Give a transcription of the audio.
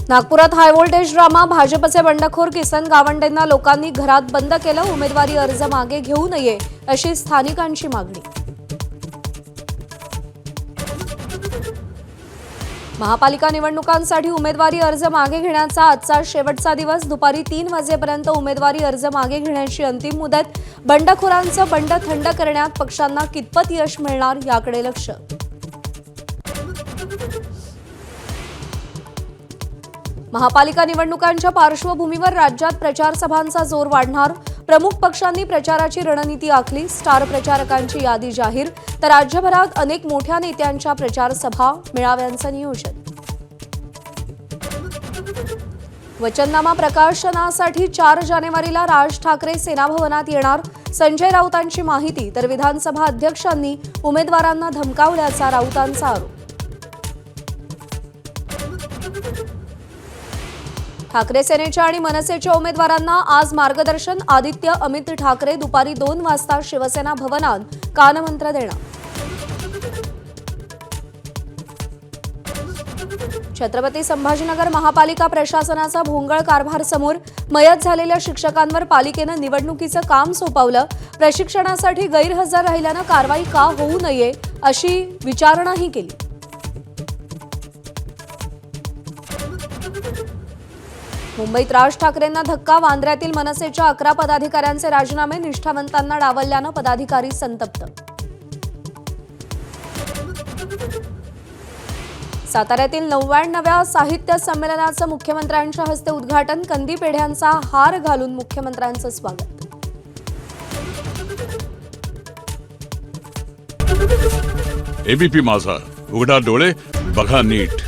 नागपुरात high voltage drama. भाजपचे बंडखोर किसन गावंडेंना लोकांनी घरात बंद केलं। उमेदवारी अर्ज मागे घेऊ नये अशी स्थानिकांची मागणी। महापालिका निवडणुकांसाठी उमेदवारी अर्ज मागे घेण्याचा आजचा शेवटचा दिवस। दुपारी 3 वाजेपर्यंत उमेदवारी अर्ज मागे घेण्याची अंतिम मुदत। बंडखोरांचं बंड थंड करण्यात पक्षांना कितपत यश मिळणार याकडे लक्ष। महापालिका निवडणुकांच्या पार्श्वभूमीवर राज्यात प्रचार सभांचा जोर वाढणार। प्रमुख पक्षांनी प्रचाराची रणनीती आखली। स्टार प्रचारकांची यादी जाहीर, तर राज्यभरात अनेक मोठ्या नेत्यांच्या प्रचार सभा मेळाव्यांचं नियोजन। वचननामा प्रकाशनासाठी 4 जानेवारीला राज ठाकरे सेना भवनात येणार। संजय राऊतांची माहिती, तर विधानसभा अध्यक्षांनी उमेदवारांना धमकावल्याचा राऊतांचा आरोप। ठाकरे सेनेच्या आणि मनसेच्या उमेदवारांना आज मार्गदर्शन। आदित्य अमित ठाकरे दुपारी 2 वाजता शिवसेना भवनात कानमंत्र देणार। छत्रपती संभाजीनगर महापालिका प्रशासनाचा भोंगळ कारभार समोर। मयत झालेल्या शिक्षकांवर पालिकेनं निवडणुकीचं काम सोपवलं। प्रशिक्षणासाठी गैरहजर राहिल्यानं कारवाई का होऊ नये अशी विचारणाही केली। मुंबईत राज ठाकरेंना धक्का। वांद्र्यातील मनसेच्या 11 पदाधिकाऱ्यांचे राजीनामे। निष्ठावंतांना डावलल्यानं पदाधिकारी संतप्त। साताऱ्यातील 99व्या साहित्य संमेलनाचं मुख्यमंत्र्यांच्या हस्ते उद्घाटन। कंदी पेढ्यांचा हार घालून मुख्यमंत्र्यांचं स्वागत। एबीपी माझा, उघडा डोळे बघा नीट।